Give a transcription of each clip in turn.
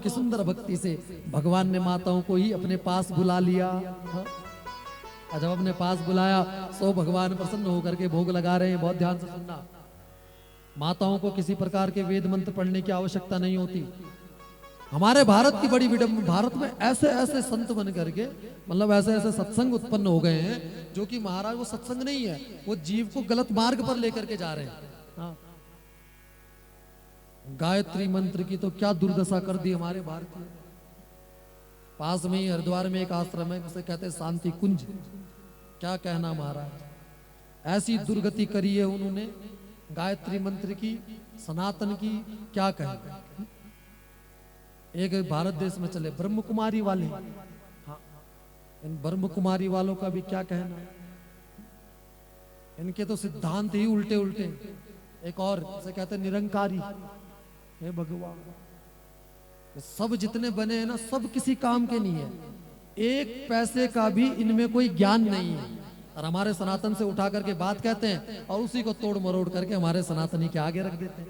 की सुंदर भक्ति से भगवान ने माताओं को ही अपने पास बुला लिया। हाँ? और जब अपने पास बुलाया तो भगवान प्रसन्न होकर के भोग लगा रहे हैं। बहुत ध्यान से सुनना, माताओं को किसी प्रकार के वेद मंत्र पढ़ने की आवश्यकता नहीं होती। हमारे भारत की बड़ी विडंबना, भारत में ऐसे ऐसे संत बन करके, मतलब ऐसे ऐसे सत्संग उत्पन्न हो गए हैं जो कि महाराज वो सत्संग नहीं है, वो जीव को गलत मार्ग पर लेकर के जा रहे हैं। हाँ। गायत्री मंत्र की तो क्या दुर्दशा कर दी हमारे भारत में। पास में ही हरिद्वार में एक आश्रम है, उसे कहते हैं शांति कुंज। क्या कहना महाराज, ऐसी दुर्गति करी है उन्होंने गायत्री मंत्र की, सनातन की, क्या कहें। एक भारत देश में चले ब्रह्म कुमारी वाले, हाँ, इन ब्रह्म कुमारी वालों का भी क्या कहना। इनके तो सिद्धांत ही उल्टे उल्टे। एक और से कहते हैं निरंकारी। हे भगवान, सब जितने बने हैं ना, सब किसी काम के नहीं है, एक पैसे का भी इनमें कोई ज्ञान नहीं है। और हमारे सनातन से उठा करके बात कहते हैं और उसी को तोड़ मरोड़ करके हमारे सनातनी के आगे रख देते हैं।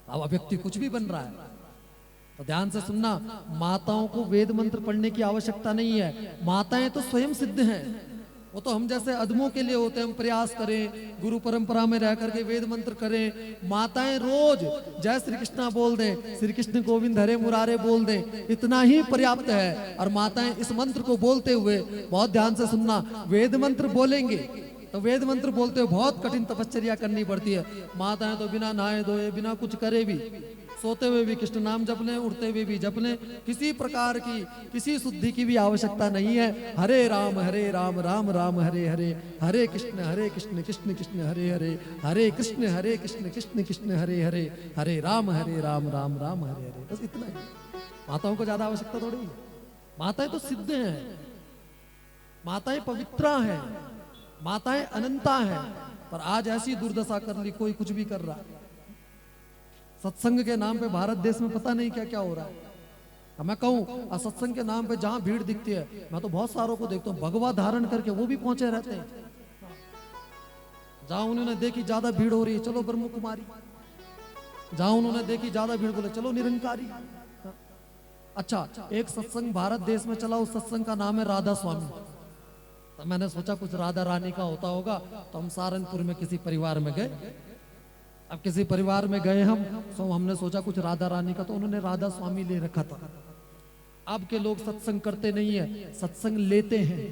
अब व्यक्ति कुछ भी बन रहा है। तो ध्यान से सुनना, माताओं को वेद मंत्र पढ़ने की आवश्यकता नहीं है। माताएं तो स्वयं सिद्ध हैं। वो तो हम जैसे अदमों के लिए होते हैं, हम प्रयास करें, गुरु परंपरा में रह करके वेद मंत्र करें। माताएं रोज जय श्री कृष्णा बोल दें, श्री कृष्ण गोविंद हरे मुरारे बोल दें, इतना ही पर्याप्त है। और माताएं इस मंत्र को बोलते हुए, बहुत ध्यान से सुनना, वेद मंत्र बोलेंगे तो वेद मंत्र बोलते हुए बहुत कठिन तपश्चर्या करनी पड़ती है। माताएं तो बिना नहाए धोए, बिना कुछ करे भी, सोते हुए भी कृष्ण नाम जप लें, उठते हुए भी जप लें, किसी प्रकार की किसी शुद्धि की भी आवश्यकता नहीं है। हरे राम राम राम हरे हरे, हरे कृष्ण कृष्ण कृष्ण हरे हरे, हरे कृष्ण कृष्ण हरे हरे, हरे राम राम राम हरे हरे। बस इतना ही। माताओं को ज्यादा आवश्यकता थोड़ी है। माताएं तो सिद्ध हैं, माताएं पवित्रा हैं, माताएं अनंता हैं। पर आज ऐसी दुर्दशा कर ली, कोई कुछ भी कर रहा है। सत्संग के नाम पे भारत देश में पता नहीं क्या क्या हो रहा है। मैं कहूं सत्संग के नाम पे जहां भीड़ दिखती है, मैं तो बहुत सारों को देखता हूं भगवा धारण करके वो भी पहुंचे रहते हैं। जहां उन्होंने देखी ज्यादा भीड़ हो रही है, चलो ब्रह्म कुमारी। जहां उन्होंने देखी ज्यादा भीड़, बोले चलो निरंकारी। अच्छा, एक सत्संग भारत देश में चला, उस सत्संग का नाम है राधा स्वामी। तो मैंने सोचा कुछ राधा रानी का होता होगा, तो हम सहारनपुर में किसी परिवार में गए। अब किसी परिवार में गए हम, तो हमने सोचा कुछ राधा रानी का, तो उन्होंने राधा स्वामी ले रखा था। अब के लोग सत्संग करते नहीं है, सत्संग लेते हैं।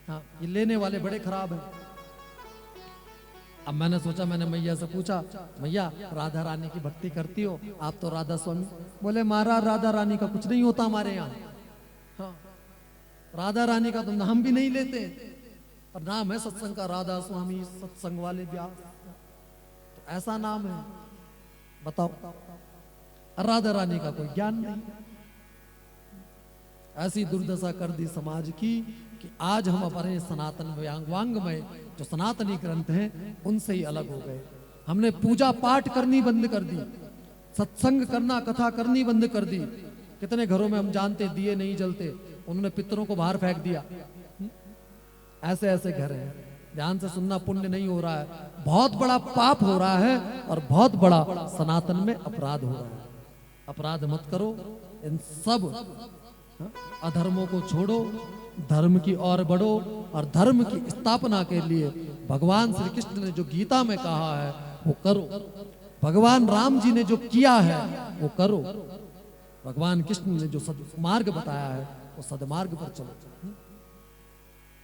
हाँ, ये लेने वाले बड़े खराब हैं। अब मैंने सोचा, मैंने मैया से पूछा, मैया राधा रानी की भक्ति करती हो आप तो राधा स्वामी। बोले महाराज राधा रानी का कुछ नहीं होता हमारे यहाँ। हाँ, राधा रानी का तो नाम भी नहीं लेते, और नाम है सत्संग का राधा स्वामी, सत्संग वाले व्यास, ऐसा नाम है। बताओ, राधा रानी का कोई ज्ञान नहीं। ऐसी दुर्दशा कर दी समाज की कि आज हम अपने सनातन वांग्मय जो सनातनी ग्रंथ हैं उनसे ही अलग हो गए। हमने पूजा पाठ करनी बंद कर दी, सत्संग करना, कथा करनी बंद कर दी। कितने घरों में हम जानते दिए नहीं जलते, उन्होंने पितरों को बाहर फेंक दिया। ऐसे ऐसे घर हैं। ध्यान से सुनना, पुण्य नहीं हो रहा है, बहुत बड़ा पाप हो रहा है और बहुत बड़ा सनातन में अपराध हो रहा है। अपराध मत करो, इन सब अधर्मों को छोड़ो, धर्म की ओर बढ़ो, और धर्म की स्थापना के लिए भगवान श्री कृष्ण ने जो गीता में कहा है वो करो, भगवान राम जी ने जो किया है वो करो, भगवान कृष्ण ने जो सदमार्ग बताया है वो सदमार्ग पर चलो।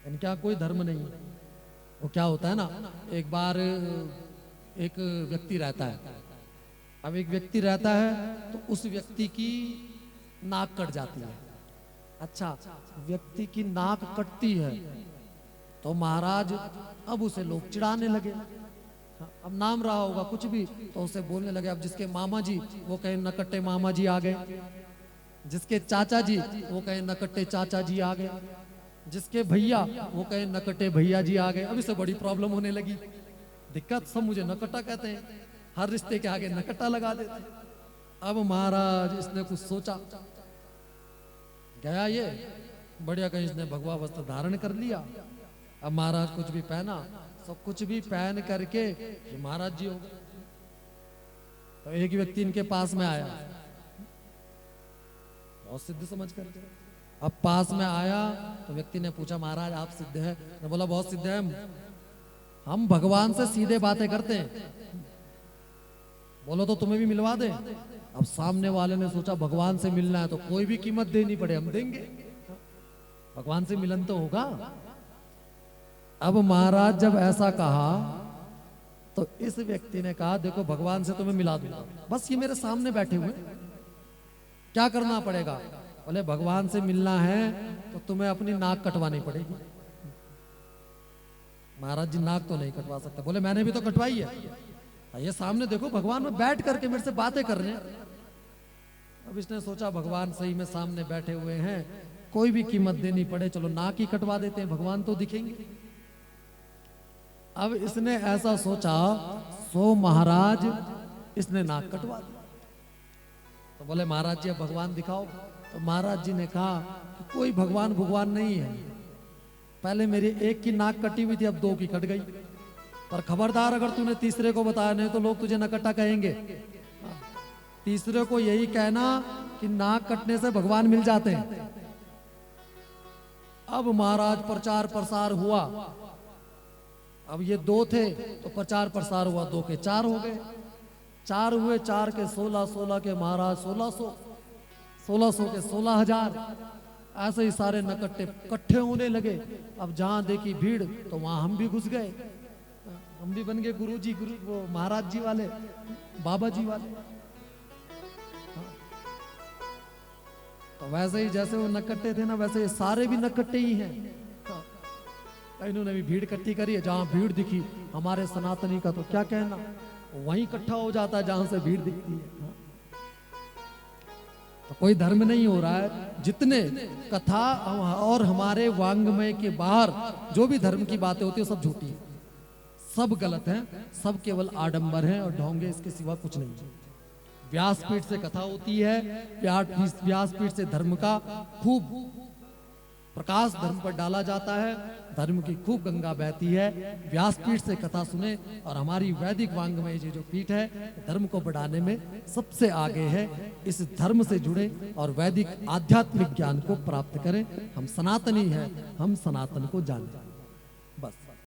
इनका कोई धर्म नहीं। वो क्या होता है ना, एक बार एक व्यक्ति रहता है। अब एक व्यक्ति रहता है तो उस व्यक्ति की नाक कट जाती है। अच्छा, व्यक्ति की नाक कटती है तो महाराज अब उसे लोग चिढ़ाने लगे। अब नाम रहा होगा कुछ भी, तो उसे बोलने लगे। अब जिसके मामा जी वो कहे नकट्टे मामा जी आ गए, जिसके चाचा जी वो कहे नकट्टे चाचा जी आ गए, जिसके भैया वो कहे नकटे भैया जी आ गए। अब इससे बड़ी प्रॉब्लम होने लगी। दिक्कत, सब मुझे नकटा कहते हैं, हर रिश्ते के आगे नकटा लगा देते हैं। अब महाराज इसने कुछ सोचा, गया ये बढ़िया, कहीं इसने भगवा वस्त्र धारण कर लिया। अब महाराज कुछ भी पहना, सब कुछ भी पहन करके महाराज जी हो गए। तो एक व्यक्ति इनके पास में आया, बहुत सिद्ध समझ कर। अब पास में आया तो व्यक्ति ने पूछा, महाराज आप सिद्ध है? ने बोला बहुत सिद्ध है, हम भगवान से सीधे बातें करते हैं, बोलो तो तुम्हें भी मिलवा दे। अब सामने वाले ने सोचा भगवान से मिलना है तो कोई भी कीमत देनी पड़े हम देंगे, भगवान से मिलन तो होगा। अब महाराज जब ऐसा कहा तो इस व्यक्ति ने कहा, देखो भगवान से तुम्हें मिला दूंगा, बस ये मेरे सामने बैठे हुए, क्या करना पड़ेगा? बोले भगवान से मिलना है तो तुम्हें अपनी नाक कटवानी पड़ेगी। महाराज जी नाक तो नहीं कटवा सकते। बोले मैंने भी तो कटवाई है, ये सामने देखो भगवान में बैठ करके मेरे से बातें कर रहे हैं। अब इसने सोचा भगवान सही में सामने बैठे हुए हैं, कोई भी कीमत देनी पड़े, चलो नाक ही कटवा देते हैं, भगवान तो दिखेंगे। अब इसने ऐसा सोचा, सो महाराज इसने नाक कटवा दी। तो बोले महाराज जी अब भगवान दिखाओ। तो महाराज जी ने कहा कि कोई भगवान भगवान नहीं है, पहले मेरी एक की नाक कटी हुई थी, अब दो की कट गई, पर खबरदार अगर तूने तीसरे को बताया नहीं तो लोग तुझे नकट्टा कहेंगे। तीसरे को यही कहना कि नाक कटने से भगवान मिल जाते हैं। अब महाराज प्रचार प्रसार हुआ। अब ये दो थे तो प्रचार प्रसार हुआ, दो के चार हो गए, चार हुए, चार के 16, 16 के महाराज 1600, 1600 के 16,000, ऐसे ही सारे नकट्टे इकट्ठे होने लगे। अब जहां देखी भीड़ तो वहां हम भी घुस गए, हम भी बन गए गुरु जी, गुरु वो महाराज जी वाले, बाबा जी वाले। तो वैसे ही जैसे वो नकट्टे थे ना, वैसे ये सारे भी नकट्टे ही हैं। इन्होंने भी भीड़ इकट्ठी करी है, जहां भीड़ दिखी हमारे सनातनी का तो क्या कहना, वहीं इकट्ठा हो जाता है जहां से भीड़ दिखती है। तो कोई धर्म नहीं हो रहा है। जितने कथा और हमारे वांग्मय के बाहर जो भी धर्म की बातें होती है सब झूठी है, सब गलत है, सब केवल आडंबर है और ढोंगे, इसके सिवा कुछ नहीं है। व्यासपीठ से कथा होती है, व्यासपीठ से धर्म का खूब प्रकाश धर्म पर डाला जाता है, धर्म की खूब गंगा बहती है। व्यासपीठ से कथा सुने और हमारी वैदिक वांग्मय जो पीठ है धर्म को बढ़ाने में सबसे आगे है। इस धर्म से जुड़े और वैदिक आध्यात्मिक ज्ञान को प्राप्त करें। हम सनातनी हैं, हम सनातन को जानें।